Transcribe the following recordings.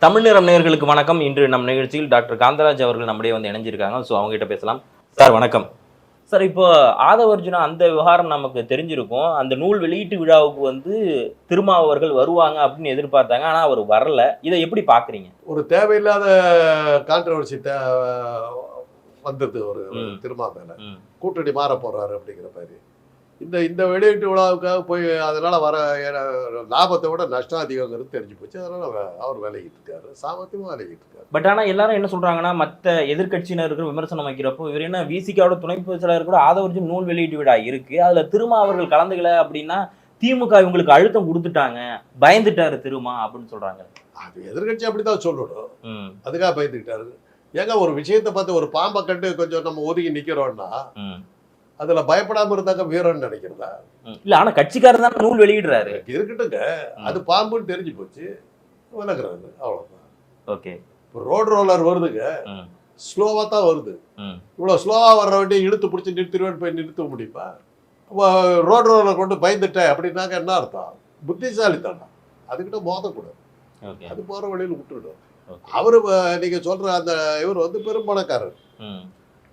தமிழ் நிறம் நேயர்களுக்கு வணக்கம். இன்று நம் நிகழ்ச்சியில் டாக்டர் காந்தராஜ் அவர்கள் நம்முடைய வந்து இணைஞ்சிருக்காங்க. ஸோ அவங்ககிட்ட பேசலாம். சார் வணக்கம். சார் இப்போ ஆதவர்ஜுனா அந்த விவகாரம் நமக்கு தெரிஞ்சிருக்கும். அந்த நூல் வெளியீட்டு விழாவுக்கு வந்து திருமாவர்கள் வருவாங்க அப்படின்னு எதிர்பார்த்தாங்க. ஆனா அவர் வரல. இதை எப்படி பார்க்குறீங்க? ஒரு தேவையில்லாத கான்ட்ரவர்சி வந்தது ஒரு ம். திருமா மேல. ம். கூட்டணி மாற போறாரு அப்படிங்கிற மாதிரி. இந்த இந்த வெளியீட்டு விழாவுக்காக போய் அதனால வர லாபத்தை விட நஷ்டம் அதிகங்கிறது தெரிஞ்சு போச்சு. அதனால அவர் விலகிட்டு இருக்காரு. சாமர்த்தியமா விலகிட்டு இருக்காரு. பட் ஆனா எல்லாரும் என்ன சொல்றாங்கன்னா, மத்த எதிர்க்கட்சியினருக்கு விமர்சனம் வைக்கிறப்போ, இவர் என்ன விசிகாவோட துணை பொதுச் செயலாளர் கூட ஆதவர்ஜுன் நூல் வெளியீட்டு விழா இருக்கு. அதுல திருமா அவர்கள் கலந்துக்கல அப்படின்னா, திமுக இவங்களுக்கு அழுத்தம் குடுத்துட்டாங்க. பயந்துட்டாரு திருமா அப்படின்னு சொல்றாங்க. அது எதிர்கட்சி அப்படித்தான் சொல்லணும். ம். அதுக்காக பயந்துக்கிட்டாரு. ஏங்க ஒரு விஷயத்தை பார்த்து ஒரு பாம்பை கண்டு கொஞ்சம் நம்ம ஒதுங்கி நிக்கிறோம்னா ம். அதுல பயப்படாம இருந்தாங்க வீரன்னு நினைக்கிறதா? இல்ல ஆனா கட்சிக்காரர் தான் நூல் வெளியிடுறாரு. இருக்கட்டுங்க. அது பாம்புன்னு தெரிஞ்சு போச்சு. விலகுறாரு. அவ்வளவுதான். ஓகே. ரோட் ரோலர் வருதுங்க. ம். ஸ்லோவா தான் வருது. ம். இவ்வளோ ஸ்லோவா வர்ற வண்டியை இழுத்து பிடிச்சி நிறுத்திடுவேன்னு போய் நிறுத்த முடியுமா? ரோட் ரோலர் கொண்டு பயந்துட்டேன் அப்படின்னாக்க என்ன அர்த்தம்? புத்திசாலித்தனம். அதுக்கிட்ட மோதக்கூடாது. ஓகே. அது போற வழியில் விட்டுடும். ஓகே. அவரு நீங்க சொல்ற அந்த இவர் வந்து பெரும் பணக்காரர். ம்.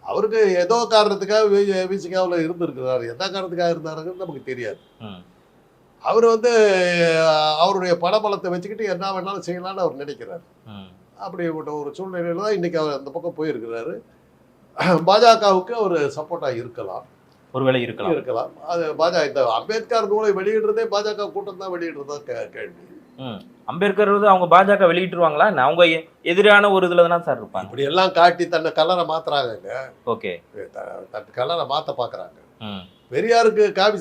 அவருக்கு ஏதோ காரணத்துக்காக விசிகாவில் இருந்திருக்கிறாரு. எந்த காரணத்துக்காக இருந்தாருன்னு நமக்கு தெரியாது. ம். அவர் வந்து அவருடைய பணபலத்தை வச்சுக்கிட்டு என்ன வேணாலும் செய்யலாம்னு அவர் நினைக்கிறார். ம். அப்படிப்பட்ட ஒரு சூழ்நிலையில தான் இன்னைக்கு அவர் அந்த பக்கம் போயிருக்கிறாரு. பாஜகவுக்கு அவர் சப்போர்ட்டா இருக்கலாம். ஒருவேளை இருக்கலாம். இருக்கலாம். அது பாஜக இந்த அம்பேத்கர் நூலை வெளியிடுறதே பாஜக கூட்டம் தான் வெளியிடுறதா கேள்வி. ம். அம்பேத்கர் வந்து அவங்க பாஜக வெளியிட்டுருவாங்களா? அவங்க எதிரான ஒரு இதுல தானே சார் இருப்பாங்க. இப்படி எல்லாம் காட்டி தன்னை கலரை மாத்துறாங்க. ஓகே. தன் கலரை மாத்த பாக்குறாங்க. ம். பெரியாருக்கு காபி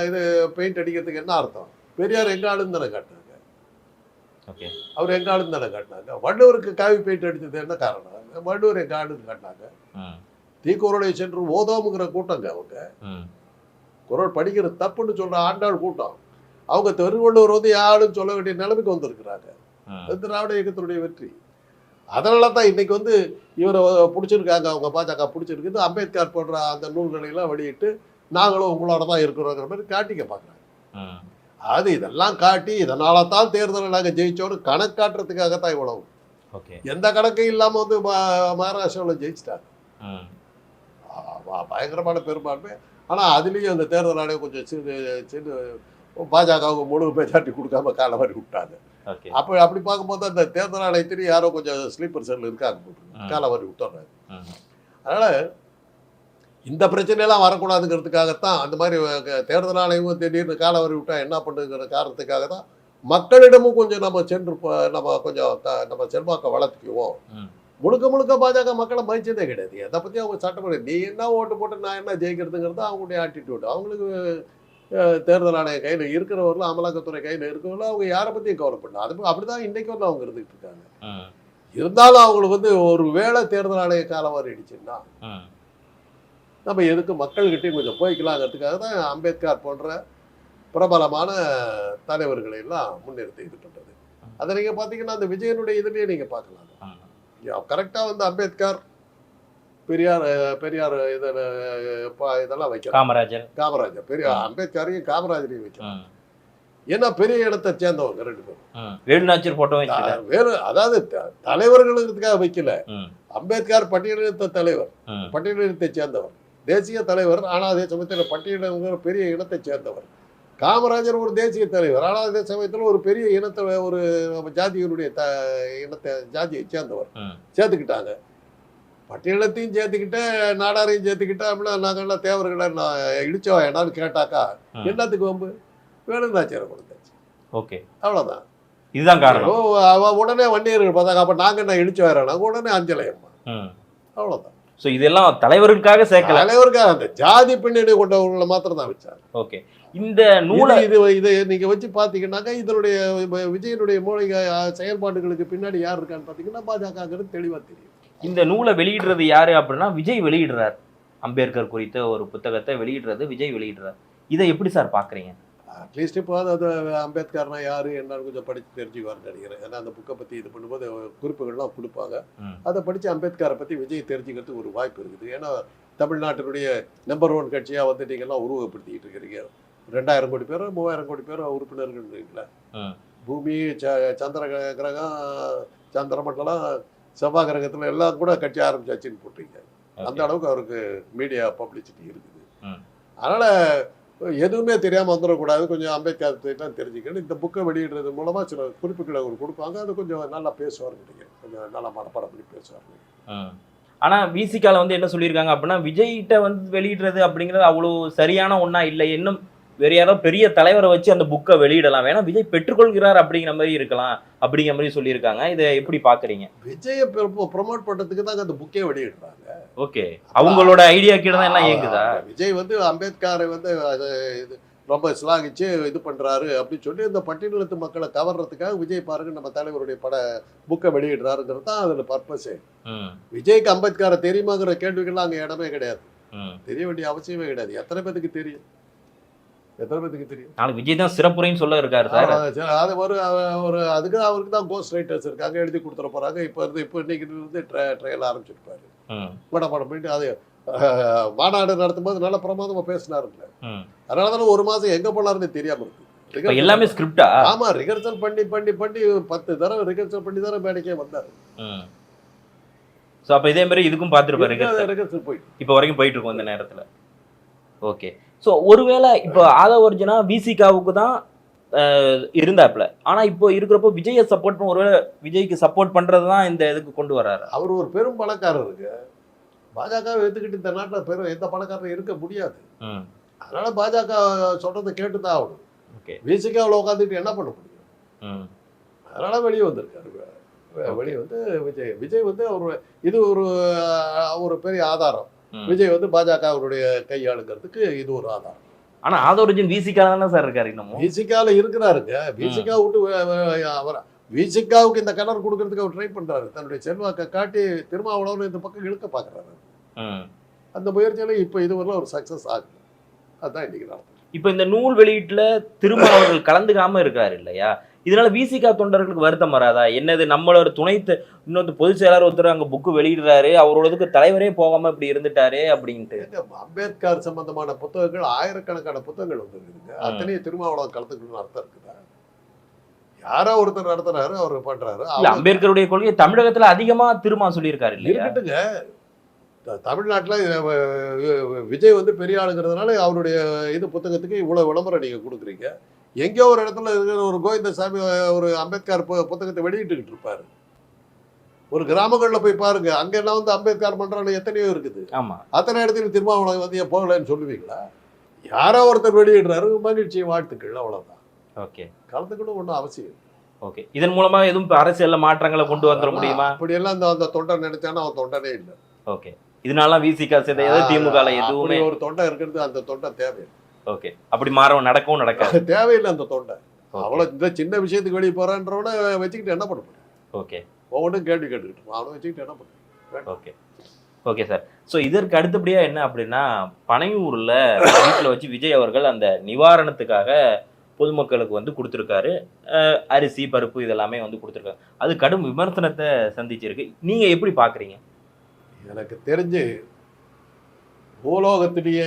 இது பெயிண்ட் அடிக்கிறதுக்கு என்ன அர்த்தம்? பெரியார் எங்க ஆளுன்னு தானே காட்டினாங்க. ஓகே. அவர் எங்க ஆளுன்னு தானே காட்டினாங்க. வள்ளுவருக்கு காவி பெயிண்ட் அடிச்சது என்ன காரணம்? வள்ளுவர் எங்க ஆளுன்னு காட்டினாங்க. ம். தீக்குறளை சென்று ஓதோமுங்கிற கூட்டங்க அவங்க. ம். குறள் படிக்கிறது தப்புன்னு சொல்ற ஆண்டாள் கூட்டம். அவங்க திருவள்ளுவர் வந்து யாருன்னு சொல்ல வேண்டிய நிலைமைக்கு வந்திருக்கிறாங்க. ம். அது திராவிட இயக்கத்தினுடைய வெற்றி. அதனால தான் இன்னைக்கு வந்து இவரை பிடிச்சிருக்காங்க. அவங்க பாஜக பிடிச்சிருக்குது. அம்பேத்கர் போன்ற அந்த நூல்களை எல்லாம் வெளியிட்டு நாங்களும் உங்களோட தான் இருக்கிறோங்கிற மாதிரி காட்டிக்க பார்க்குறாங்க. ம். அது இதெல்லாம் காட்டி இதனால தான் தேர்தலில் நாங்கள் ஜெயிச்சோன்னு கணக்காட்டுறதுக்காக தான் இவ்வளவு. ஓகே. எந்த கணக்கும் இல்லாமல் வந்து மகாராஷ்டிராவில் ஜெயிச்சிட்டாங்க. ம். பயங்கரமான பெரும்பான்மை. ஆனால் அதுலேயும் அந்த தேர்தல் ஆணையம் கொஞ்சம் சின்ன பாஜகவுக்கு முழு பேச்சாட்டி கொடுக்காம காலை மாதிரி விட்டாங்க. ஓகே. அப்படி பார்க்கும்போது அந்த தேர்தல் ஆணையத்திலேயும் யாரோ கொஞ்சம் ஸ்லீப்பர் செல் இருக்காங்க. காலை மாதிரி விட்டுறாங்க. ம். அதனால இந்த பிரச்சனையெல்லாம் வரக்கூடாதுங்கிறதுக்காகத்தான் அந்த மாதிரி தேர்தல் ஆணையமும் திடீர்னு காலை வரி விட்டா என்ன பண்ணுங்கிற காரணத்துக்காக தான் மக்களிடமும் கொஞ்சம் நம்ம சென்று நம்ம கொஞ்சம் நம்ம செல்வாக்கை வளர்த்துக்குவோம். ம். முழுக்க முழுக்க பாஜக மக்களை மதிச்சதே கிடையாது. அதை பற்றி அவங்க சட்டப்படி நீ என்ன ஓட்டு போட்டு நான் என்ன ஜெயிக்கிறதுங்கிறது அவங்களுடைய ஆட்டிடியூட். அவங்களுக்கு தேர்தல் ஆணைய கையில் இருக்கிறவர்களும் அமலாக்கத்துறை கையில் இருக்கிறவங்களும் அவங்க யாரை பற்றியும் கவலைப்படலாம். அது அப்படிதான் இன்னைக்கு வந்து அவங்க இருந்துகிட்டு இருக்காங்க. ம். இருந்தாலும் அவங்களுக்கு வந்து ஒரு வேளை தேர்தல் ஆணைய காலம் மாறிடுச்சுன்னா ம். நம்ம எதுக்கு மக்கள்கிட்டையும் கொஞ்சம் போய்க்கலாங்கிறதுக்காக தான் அம்பேத்கர் போன்ற பிரபலமான தலைவர்களை எல்லாம் முன்னிறுத்தி இது பண்ணுறது. அதை நீங்கள் பார்த்தீங்கன்னா அந்த விஜயனுடைய இதுலேயே நீங்கள் பார்க்கலாம். கரெக்டாக வந்து அம்பேத்கர் பெரியார் இதெல்லாம் வைக்கலாம். காமராஜர் அம்பேத்கரையும் காமராஜரையும் வைக்கலாம். ஏன்னா பெரிய இடத்தை சேர்ந்தவங்க ரெண்டு பேரும். வேலுநாச்சியார் போட்டோ வேறு அதாவது தலைவர்களுக்காக வைக்கல. அம்பேத்கர் பட்டியலினத்த தலைவர், பட்டியலினத்தை சேர்ந்தவர், தேசிய தலைவர். ஆனால் அதே சமயத்தில் பட்டியலின பெரிய இனத்தை சேர்ந்தவர். காமராஜர் ஒரு தேசிய தலைவர். ஆனால் அதே சமயத்தில் ஒரு பெரிய இனத்தை ஒரு ஜாதியினுடைய ஜாதியை சேர்ந்தவர் சேர்த்துக்கிட்டாங்க. பட்டியலத்தையும் சேர்த்துக்கிட்ட நாடாரையும் சேர்த்துக்கிட்டா அப்படின்னா நாங்கள்லாம் தேவர்களை நான் இடிச்சவா என்னான்னு கேட்டாக்கா எல்லாத்துக்கும் வம்பு வேலுநாச்சியாரை கொடுத்தாச்சு. ஓகே. அவ்வளோதான். இதுதான் காரணம். உடனே வன்னியர்கள் பார்த்தாங்க. அப்போ நாங்கள் என்ன இடிச்சவாயிரம் உடனே அஞ்சலையம்மா. அவ்வளோதான். ஸோ இதெல்லாம் தலைவர்களுக்காக சேர்க்கல. தலைவருக்காக அந்த ஜாதி பின்னணி கொண்டவர்களை மாத்திரம் தான் வச்சாங்க. ஓகே. இந்த நூலை இதை நீங்க வச்சு பாத்தீங்கன்னாக்கா இதனுடைய விஜயனுடைய மூலிக செயல்பாடுகளுக்கு பின்னாடி யார் இருக்கான்னு பாத்தீங்கன்னா பாஜகங்கிறது தெளிவா தெரியும். இந்த நூலை வெளியிடுறது யாரு அப்படின்னா விஜய் வெளியிடுறார். அம்பேத்கர் குறித்த ஒரு புத்தகத்தை வெளியிடுறது விஜய் வெளியிடுறார். இதை எப்படி சார் பாக்குறீங்க? அட்லீஸ்ட் இப்போ அது அம்பேத்கர்னா யாரு என்னன்னு கொஞ்சம் படிச்சு தெரிஞ்சுக்குவார்னு நினைக்கிறேன். ஏன்னா அந்த புக்கை பத்தி இது பண்ணும்போது குறிப்புகள்லாம் கொடுப்பாங்க. அதை படிச்சு அம்பேத்கரை பத்தி விஜய் தெரிஞ்சுக்கிறதுக்கு ஒரு வாய்ப்பு இருக்குது. ஏன்னா தமிழ்நாட்டினுடைய நம்பர் 1 கட்சியா வந்து நீங்கள்லாம் உருவகப்படுத்திக்கிட்டு இருக்கிறீங்க. 2000 கோடி பேரோ 3000 கோடி பேரோ உறுப்பினர்கள் இருக்கீங்களா? பூமி, சந்திர கிரகம், சந்திரமண்டலம், செவ்வாய் கிரகத்தில் எல்லாம் கூட கட்சி ஆரம்பிச்சாச்சுன்னு போட்டீங்க. அந்த அளவுக்கு அவருக்கு மீடியா பப்ளிசிட்டி இருக்குது. அதனால் எதுவுமே தெரியாமல் வந்துடக்கூடாது, கொஞ்சம் அம்பேத்கர் தெரிஞ்சுக்கணும். இந்த புக்கை வெளியிடுறது மூலமாக சில குறிப்புகளை அவர் கொடுப்பாங்க, அது கொஞ்சம் நல்லா பேசுவார், கொஞ்சம் நல்லா மனப்பாடம் பண்ணி பேசுவார். ஆனா விசிகால வந்து என்ன சொல்லியிருக்காங்க அப்படின்னா, விஜய்கிட்ட வந்து வெளியிடுறது அப்படிங்கிறது அவ்வளவு சரியான ஒண்ணா இல்லை, இன்னும் வேற யாரோ பெரிய தலைவரை வச்சு அந்த புக்கை வெளியிடலாம், வேணா விஜய் பெற்றுக்கொள்கிறார் அப்படிங்கிற மாதிரி இருக்கலாம் அப்படிங்கிற மாதிரி சொல்லியிருக்காங்க. இதை எப்படி பாக்குறீங்க? விஜயை ப்ரொமோட் பண்றதுக்கு தான் அந்த புக்கே வெளியிடுறாங்க. ஓகே, அவங்களோட ஐடியா கீழ தான் எல்லாம் இயங்குதா? விஜய் வந்து அம்பேத்கரை வந்து ரொம்ப சிலாகிச்சு இது பண்றாரு அப்படின்னு சொல்லி இந்த பட்டியலத்து மக்களை கவர்றதுக்காக விஜய் பாருங்க நம்ம தலைவருடைய புக்கை வெளியிடுறாருங்கிறது தான் அதுல பர்பஸே. விஜய்க்கு அம்பேத்கரை தெரியுமாங்கிற கேள்விகள்லாம் அங்க இடமே கிடையாது, தெரிய வேண்டிய அவசியமே கிடையாது. எத்தனை பேருக்கு தெரியும்? நாளைக்கு விஜய் தான் சிறப்புரைன்னு சொல்ல இருக்காரு சார். அது ஒரு அதுக்கு அவருக்கு தான் கோஸ்ட் ரைட்டர்ஸ் இருக்காங்க, எழுதி கொடுத்துட போறாங்க. இப்போ இன்னைக்கு இருந்து ட்ரையல் ஆரம்பிச்சிருப்பாரு. படம் பண்ணிட்டு அது மாநாடு நடத்தும் போது நல்ல பிரமாதமா பேசினாருல்ல. அதனாலதானே ஒரு மாசம் எங்க போனாருன்னு தெரியாம இருக்கு. எல்லாமே ஸ்கிரிப்டா? ஆமா, ரிஹர்சல் பண்ணி 10 தடவை ரிஹர்சல் பண்ணி தானே மேடைக்கே வந்தாரு. அப்ப இதே மாதிரி இதுக்கும் பார்த்துருப்பாரு, ரிஹர்சல் போயிட்டு இப்போ வரைக்கும் போயிட்டு இருக்கும் இந்த நேரத்துல. ஓகே, ஸோ ஒருவேளை இப்போ ஆதவர்ஜுனா விசிகாவுக்கு தான் இருந்தாப்ல, ஆனா இப்போ இருக்கிறப்போ விஜயை சப்போர்ட் பண்ண, ஒருவேளை விஜய்க்கு சப்போர்ட் பண்றது தான் இந்த இதுக்கு கொண்டு வர்றாரு. அவர் ஒரு பெரும் பணக்காரருக்கு, பாஜகவை எடுத்துக்கிட்டு இந்த நாட்டில் பெரும் எந்த பணக்காரரும் இருக்க முடியாது. அதனால பாஜக சொல்றதை கேட்டு தான் ஆகணும். விசிகாவில் உட்காந்துட்டு என்ன பண்ண முடியும்? அதனால வெளியே வந்திருக்காரு. வெளியே வந்து விஜய் வந்து இது ஒரு பெரிய ஆதாரம். விஜய் வந்து பாஜக அவருடைய கையாளுங்கிறதுக்கு இது ஒரு ஆதாரம். ஆனா ஆதவர்ஜுன் விசிகால தானே சார் இருக்காரு, இன்னமும் விசிகால இருக்கிறாருங்க. விசிகா விட்டு அவர் விசிகாவுக்கு இந்த கலர் கொடுக்கறதுக்கு அவர் ட்ரை பண்றாரு, தன்னுடைய செல்வாக்கை காட்டி திருமாவளவன் இந்த பக்கம் இழுக்க பாக்குறாரு. அந்த முயற்சியில இப்ப இதுவரை ஒரு சக்சஸ் ஆகுது. அதுதான் இன்னைக்கு நடக்கும். இப்ப இந்த நூல் வெளியீட்டுல திருமாவளவர்கள் கலந்துக்காம இருக்காரு இல்லையா, இதனால விசிகா தொண்டர்களுக்கு வருத்தம் வராதா? என்னது நம்மளோட இன்னொரு பொதுச் செயலாளர் ஒருத்தர் அங்க புக்கு வெளியிடுறாரு, அவரோடதுக்கு தலைவரே போகாம இப்படி இருந்துட்டாரு அப்படின்ட்டு. அம்பேத்கர் சம்பந்தமான புத்தகங்கள் ஆயிரக்கணக்கான புத்தகங்கள் வந்துருக்குங்க. அத்தனையும் திருமாவளவன் கலந்துக்கணும்னு அர்த்தம் இருக்குதா? யாரோ ஒருத்தர் நடத்துறாரு, அவர் பண்றாரு. அம்பேத்கருடைய கொள்கை தமிழகத்துல அதிகமா திருமா சொல்லியிருக்காரு இல்லையா? இருக்கட்டுங்க, தமிழ்நாட்டில் விஜய் வந்து பெரிய ஆளுங்கிறதுனால அவருடைய இது புத்தகத்துக்கு இவ்வளவு விளம்பரம் நீங்க கொடுக்குறீங்க. எங்கேயோ ஒரு இடத்துல இருக்கிற ஒரு கோவிந்தசாமி ஒரு அம்பேத்கர் புத்தகத்தை வெளியிட்டுக்கிட்டு இருப்பாரு. ஒரு கிராமங்களில் போய் பாருங்க, அங்கெல்லாம் வந்து அம்பேத்கர் மன்றம் எத்தனையோ இருக்குது. ஆமா, அத்தனை இடத்துல திருமாவளவன் வந்து போகலன்னு சொல்லுவீங்களா? யாரோ ஒருத்தர் வெளியிடுறாரு, மகிழ்ச்சி, வாழ்த்துக்கள், அவ்வளவுதான். ஓகே, கலந்துக்கணும் ஒன்றும் அவசியம். ஓகே, இதன் மூலமா எதுவும் அரசியல்ல மாற்றங்களை கொண்டு வந்துட முடியுமா? அப்படியெல்லாம் அந்த தொண்டை நினைச்சானா அவன் தொண்டனே இல்லை. ஓகே, இதனால விசிகா திமுக எதுவுமே ஒரு தொண்டை இருக்கிறது, அந்த தொண்டை தேவையில்லை. ஓகே, அப்படி நடக்கவும் நடக்காது, தேவையில்லை அந்த தொண்டை. அவ்வளவு இந்த சின்ன விஷயத்துக்கு வெளியே போறான்றவன வச்சுக்கிட்டு என்ன பண்ண முடியும்? ஓகே, ஒவ்வொன்றும் கேள்வி கேட்டுக்கிட்டு அவனை வச்சுக்கிட்டு என்ன பண்ணுறேன். Okay, okay sir. ஸோ இதற்கு அடுத்தபடியா என்ன அப்படின்னா, பனையூர்ல வீட்டில் வச்சு விஜய் அவர்கள் அந்த நிவாரணத்துக்காக பொதுமக்களுக்கு வந்து கொடுத்துருக்காரு. அரிசி, பருப்பு இதெல்லாமே வந்து கொடுத்துருக்காரு. அது கடும் விமர்சனத்தை சந்திச்சிருக்கு. நீங்க எப்படி பாக்குறீங்க? எனக்கு தெரிஞ்சு பூலோகத்திலேயே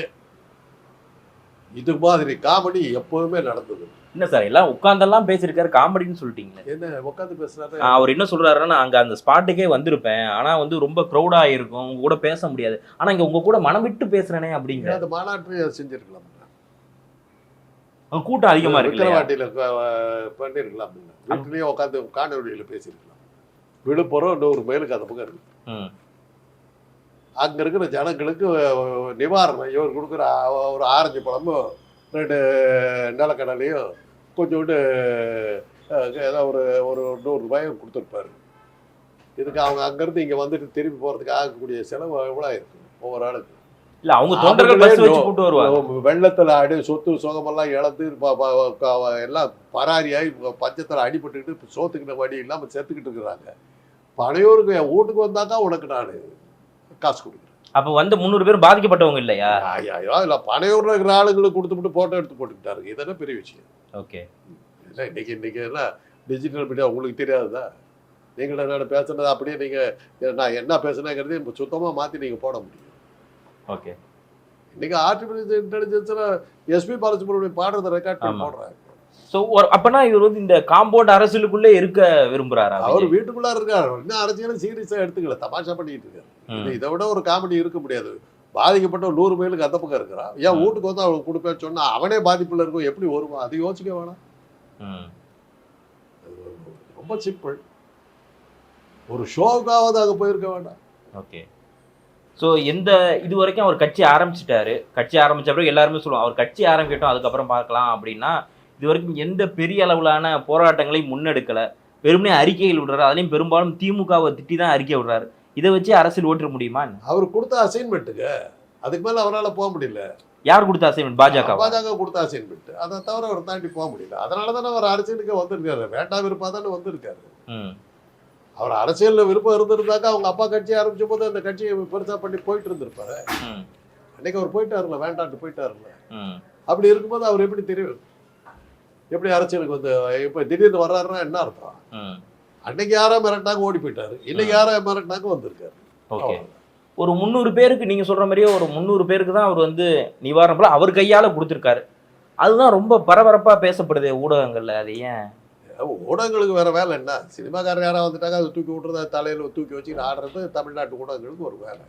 இது மாதிரி காமெடி எப்போதுமே நடந்தது. என்ன சார் எல்லாம் உட்கார்ந்தெல்லாம் பேசியிருக்காரு, காமெடின்னு சொல்லிட்டீங்க. என்ன உட்காந்து பேசுறாரு? அவர் என்ன சொல்றாருன்னா, அங்க அந்த ஸ்பாட்டுக்கே வந்திருப்பேன், ஆனா வந்து ரொம்ப க்ரௌடா இருக்கும், உங்க கூட பேச முடியாது, ஆனா இங்க உங்க கூட மனம் விட்டு பேசுறேனே அப்படிங்கிற. அந்த மாநாட்டு செஞ்சிருக்கலாம், கூட்டம் அதிகமா இருக்கு, விக்கிரவாண்டியில பண்ணிருக்கலாம், வீட்டிலேயே உட்காந்து காணொலியில பேசியிருக்கலாம். விழுப்புரம் 100 மைலுக்கு அந்த பக்கம் இருக்கு. அங்க இருக்கிற ஜனங்களுக்கு நிவாரணம் இவர் கொடுக்குற ஒரு ஆரஞ்சு பழமும் 2 நிலக்கடலையும் கொஞ்சோண்டு ஏதோ ஒரு 100 ரூபாயும் கொடுத்துருப்பாரு. இதுக்கு அவங்க அங்கேருந்து இங்கே வந்துட்டு திரும்பி போகிறதுக்கு ஆகக்கூடிய செலவு எவ்வளோ இருக்கு ஒவ்வொரு ஆளுக்கு? இல்லை, அவங்க தொண்டர்கள் பஸ் வச்சு கூட்டு வருவாங்க. வெள்ளத்தில் சொத்து சுகமெல்லாம் இழந்து எல்லாம் பராரியாகி பஞ்சத்தில் அடிபட்டுக்கிட்டு சோத்துக்கிட்ட வழி இல்லாமல் செத்துக்கிட்டு இருக்கிறாங்க. பனையூருக்கு என் வீட்டுக்கு வந்தாக்கா உனக்கு நான் காசு கொடுக்குறேன். அப்போ வந்து 300 பேர் பாதிக்கப்பட்டவங்க இல்லையா? இல்லை, பனையூரில் இருக்கிற ஆளுங்களுக்கு கொடுத்துட்டு ஃபோட்டோ எடுத்து போட்டுக்கிட்டாருங்க. இதெல்லாம் பெரிய விஷயம். ஓகே, இல்லை இன்னைக்கு என்ன டிஜிட்டல் மீடியா உங்களுக்கு தெரியாதுதா? நீங்கள நான் பேசுனது அப்படியே நீங்கள் நான் என்ன பேசுனேங்கிறதே இப்போ சுத்தமாக மாற்றி நீங்கள் போட முடியும். ஓகே, இன்னைக்கு ஆர்டிஃபிஷியல் இன்டெலிஜென்ஸில் எஸ்பி பாலசுப்ரமணியம் பாடுறதை ரெக்கார்ட் பண்ணி போடுறாங்க. ஸோ அப்பனா இவர் வந்து இந்த காம்பவுண்ட் அரசியலுக்குள்ளே இருக்க விரும்புறாரா அவர் விஜய்? வீட்டுக்குள்ளார இருக்காரு. இன்னும் அரசியலும் சீரியஸா எடுத்துக்கல, தமாஷா பண்ணிட்டு இருக்காரு. இதை விட ஒரு காமெடி இருக்க முடியாது. பாதிக்கப்பட்ட 100 மைலுக்கு அந்த பக்கம் இருக்கிறான். ஏன் வீட்டுக்கு வந்து அவனுக்கு கொடுப்பேன்னு சொன்னா அவனே பாதிப்புல இருக்கும், எப்படி வருவான்? அது யோசிக்க வேணாம். ரொம்ப சிம்பிள். ஒரு ஷோக்காவது அங்கே போயிருக்க வேண்டாம். ஓகே. ஸோ இது வரைக்கும் அவர் கட்சி ஆரம்பிச்சிட்டாரு. கட்சி ஆரம்பிச்ச பிறகு எல்லாருமே சொல்லுவாங்க அவர் கட்சி ஆரம்பிக்கட்டும் அதுக்கப்புறம் பார்க்கலாம் அப்படின்னா, இது வரைக்கும் எந்த பெரிய அளவிலான போராட்டங்களையும் முன்னெடுக்கல. வெறுமனே அறிக்கைகள் விடுறாரு. அதுலேயும் பெரும்பாலும் திமுகவை திட்டி தான் அறிக்கை விடுறாரு. இதை வச்சு அரசியல் ஓட்டிட முடியுமா? அவர் கொடுத்த அசைன்மெண்ட்டுக்கு அதுக்கு மேல அவரால் போக முடியல. யார் கொடுத்த அசைன்மெண்ட்? பாஜக கொடுத்த அசைன்மெண்ட். அதை தவிர அவர் தாண்டி போக முடியல. அதனால தானே அவர் அரசியலுக்கு வந்திருக்காரு. வேண்டாம் விருப்பம் தானே வந்திருக்காரு. அவர் அரசியல்ல விருப்பம் இருந்திருந்தாக்கா அவங்க அப்பா கட்சி ஆரம்பிச்ச போது அந்த கட்சியை பெருசா பண்ணி போயிட்டு இருந்திருப்பாரு. அன்னைக்கு அவர் போயிட்டாருல, வேண்டான்ட்டு போயிட்டாருல. அப்படி இருக்கும்போது அவர் எப்படி தெரியும், எப்படி அரசியலுக்கு வந்து இப்ப திடீர்னு வர்றாருன்னா என்ன அர்த்தம்? அன்னைக்கு யாரா மிரட்டினாங்க ஓடி போயிட்டாரு, இன்னைக்கு யாரா மிரட்டினாங்க வந்திருக்காரு. ஓகே. ஒரு 300 பேருக்கு நீங்க சொல்ற மாதிரியே ஒரு 300 பேருக்கு தான் அவர் வந்து நிவாரணம் போல அவர் கையால கொடுத்துருக்காரு. அதுதான் ரொம்ப பரபரப்பா பேசப்படுது ஊடகங்கள்ல. அது ஏன் ஊடகங்களுக்கு வேற வேலை என்ன? சினிமாக்காரர் யாராவது வந்துட்டாங்க அதை தூக்கி விட்டுறத தலையில தூக்கி வச்சு ஆடுறது தமிழ்நாட்டு ஊடகங்களுக்கு ஒரு வேலை.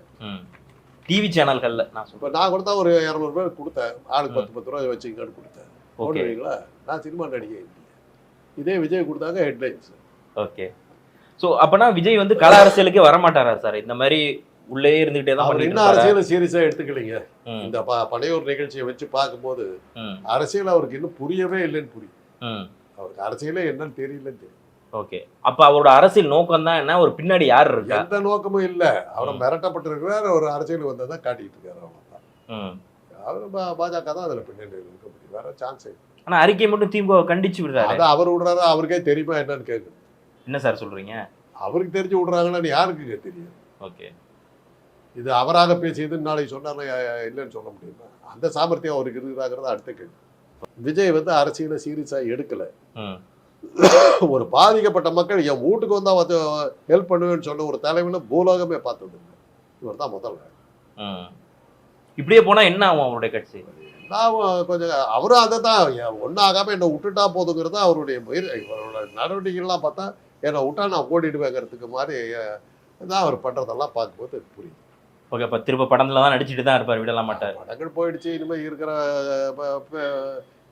டிவி சேனல்கள்ல நான் கொடுத்தா ஒரு 200 பேர் கொடுத்தேன், ஆளுக்கு 10 ரூபாய் வச்சுங்கன்னு கொடுத்தேன். ஓகேங்களா? நான் சினிமா நடிகை. இதே விஜய் கொடுத்தாங்க ஹெட்லைன்ஸ். ஓகே. ஸோ அப்பனா விஜய் வந்து கல அரசியலுக்கே வரமாட்டாரா சார்? இந்த மாதிரி உள்ளே இருந்துகிட்டே தான் அவர் இன்னும் அரசியலை சீரியஸா எடுத்துக்கலீங்க. இந்த பனையூர் நிகழ்ச்சியை வச்சு பார்க்கும்போது அரசியல் அவருக்கு இன்னும் புரியவே இல்லைன்னு புரியும். அவருக்கு அரசியலே என்னன்னு தெரியலன்னு தெரியும். ஓகே. அப்ப அவரோட அரசியல் நோக்கம் தான் என்ன? ஒரு பின்னாடி யார் இருக்கா? எந்த நோக்கமும் இல்ல. அவர் மிரட்டப்பட்டிருக்கிறார். ஒரு அரசியல் வந்ததான் காட்டிட்டு இருக்காரு. அவ்வளவுதான். அவர் பாஜக தான் அதுல பின்னாடி இருக்க முடியும், வேற சான்ஸ் இல்லை. ஆனா அறிக்கை மட்டும் திமுக கண்டிச்சு விடுறாரு. அதான் அவர் விடுறாரு. அவருக்கே தெரியுமா என்னன்னு கேட்குது. என்ன சார் சொல்றீங்க? அவருக்கு தெரிஞ்சு விடுறாங்கன்னு யாருக்கு தெரியும்? ஓகே. இது அவராக பேசியதுன்னு நாளைக்கு சொன்னாலும் இல்லைன்னு சொல்ல முடியுமா? அந்த சாமர்த்தியம் அவருக்கு இருக்கிறாங்கிறத அடுத்த கேள்வி. விஜய் வந்து அரசியலை சீரியஸா எடுக்கல. ஒரு பாதிக்கப்பட்ட மக்கள் என் வீட்டுக்கு வந்தா வந்து ஹெல்ப் பண்ணுவேன்னு சொன்ன ஒரு தலைவனை பூலோகமே பார்த்தது இல்லை. இவர் தான் முதல்ல. இப்படியே போனா என்ன ஆகும் அவருடைய கட்சி? நான் கொஞ்சம் அவரும் அதை தான் ஒன்றும் ஆகாம என்னை விட்டுட்டா போதுங்கிறது அவருடைய இவரோட நடவடிக்கைகள்லாம் பார்த்தா என்னை விட்டா நான் ஓடிடுவேங்கிறதுக்கு மாதிரி தான் அவர் பண்றதெல்லாம் பார்க்கும்போது புரியுது. ஓகே. அப்ப திரும்ப படத்துல தான் நடிச்சுட்டு தான் இருப்பார், விடலாம் மாட்டார். படங்கள் போயிடுச்சு. இனிமேல் இருக்கிற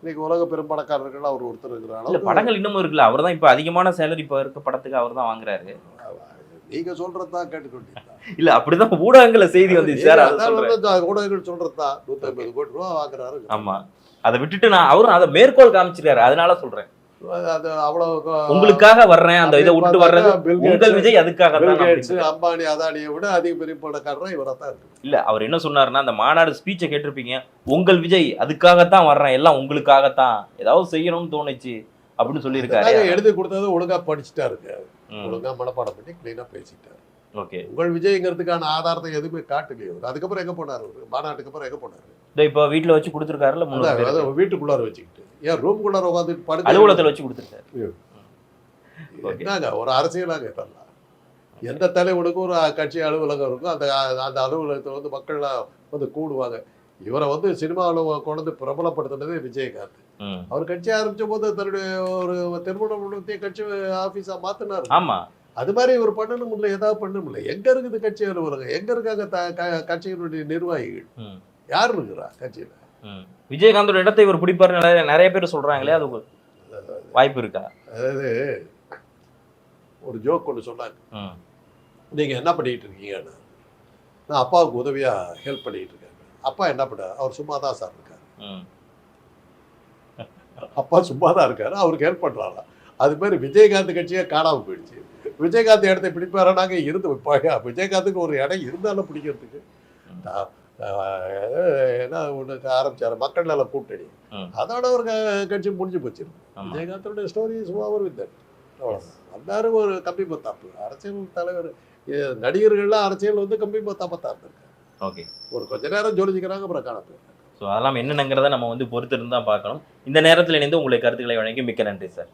இன்னைக்கு உலக பெரும்படக்காரர்கள் அவர் ஒருத்தர் இருக்கிறாங்க. இல்ல படங்கள் இன்னமும் இருக்குல்ல. அவர் தான் இப்ப அதிகமான சேலரி இப்ப இருக்க படத்துக்கு அவர் தான் வாங்குறாரு. நீங்க சொல்றதுதான் கேட்டுக்கொண்டீங்க. இல்ல அப்படிதான் ஊடகங்கள்ல செய்தி வந்துச்சு சார். ஊடகங்கள் சொல்றதுதான் 150 கோடி ரூபாய் வாங்குறாரு. ஆமா. அதை விட்டுட்டு நான் அவரும் அதை மேற்கோள் காமிச்சிருக்காரு. அதனால சொல்றேன். அது அவ்வளவு உங்களுக்காக வர்றேன், அந்த இதை விட்டு வர்றது உங்கள் விஜய் அதுக்காக தான். அம்பானி அதானியை விட அதிக பெரிய படக்காரர் இவரா தான் இருக்கு. இல்ல அவர் என்ன சொன்னாருன்னா, அந்த மாநாடு ஸ்பீச்சை கேட்டிருப்பீங்க. உங்கள் விஜய் அதுக்காகத்தான் வர்றேன், எல்லாம் உங்களுக்காகத்தான், ஏதாவது செய்யணும்னு தோணுச்சு அப்படின்னு சொல்லியிருக்காரு. எழுதி கொடுத்தது ஒழுங்கா படிச்சுட்டாருங்க, ஒழுங்கா மனப்பாடம் பண்ணி கிளீனா பேசிட்டாரு. ஓகே. உங்கள் விஜய்ங்கிறதுக்கான ஆதாரத்தை எதுவுமே காட்டலையே. அதுக்கப்புறம் எங்க போனாரு? மாநாட்டுக்கு அப்புறம் எங்க போனாரு? இப்போ வீட்டுல வச்சு கொடுத்துருக்காருல்ல, வீட்டுக்குள்ளார வச்சுக்கிட்டு. ஏன் ரூம்குள்ளார உட்காந்து அலுவலகத்தில் வச்சு கொடுத்துருக்காரு. என்னங்க ஒரு அரசியலாக இதெல்லாம்? எந்த தலைவனுக்கும் ஒரு கட்சி அலுவலகம் இருக்கும். அந்த அந்த அலுவலகத்தில் வந்து மக்கள்லாம் வந்து கூடுவாங்க. இவரை வந்து சினிமாவில் கொண்டு பிரபலப்படுத்தினதே விஜயகாந்த். அவர் கட்சி ஆரம்பிச்ச போது தன்னுடைய ஒரு திருமணத்தை கட்சி ஆபீஸா மாத்தினாரு. ஆமா. அது மாதிரி இவர் பண்ணணும் இல்லை, ஏதாவது பண்ணணும் இல்லை. எங்க இருக்குது கட்சி அலுவலகம்? எங்க இருக்காங்க கட்சியினுடைய நிர்வாகிகள்? யார் இருக்கிறா கட்சியில? விஜயகாந்தோட இடத்தை இவர் பிடிப்பாரு நிறைய பேர் சொல்றாங்களே, அது வாய்ப்பு இருக்கா? அதாவது ஒரு ஜோக் ஒன்று சொன்னாங்க. நீங்க என்ன பண்ணிட்டு இருக்கீங்கன்னு. நான் அப்பாவுக்கு உதவியா ஹெல்ப் பண்ணிட்டு இருக்கேன். அப்பா என்ன பண்ணாரு? அவர் சும்மா தான் சார் இருக்காரு. அப்பா சும்மா தான் இருக்காரு, அவருக்கு ஹெல்ப் பண்றாரா? அது மாதிரி விஜயகாந்த் கட்சியே காணாம போயிடுச்சு. விஜயகாந்த் இடத்தை பிடிப்பாரானாங்க இருந்து வைப்பாங்க. விஜயகாந்துக்கு ஒரு இடம் இருந்தாலும் பிடிக்கிறதுக்கு என்ன ஒன்று ஆரம்பிச்சாரு, மக்கள் நல கூட்டணி. அதோட ஒரு கட்சி முடிஞ்சு போச்சு. விஜயகாந்தோட ஸ்டோரி சும்மாவும் வித்தர் வந்தாரு. ஒரு கம்பி பத்தாப்பு அரசியல் தலைவர். நடிகர்கள்லாம் அரசியல் வந்து கம்பி பத்தாப்பத்தான் இருந்திருக்காரு. ஓகே. ஒரு கொஞ்ச நேரம் ஜோதிக்கிறாங்க, அப்புறம் காண போயிருக்காங்க. ஸோ அதெல்லாம் என்னங்கிறத நம்ம வந்து பொறுத்திருந்து தான் பார்க்கணும். இந்த நேரத்தில் இணைந்து உங்களுடைய கருத்துக்களை வழங்கி மிக்க நன்றி சார்.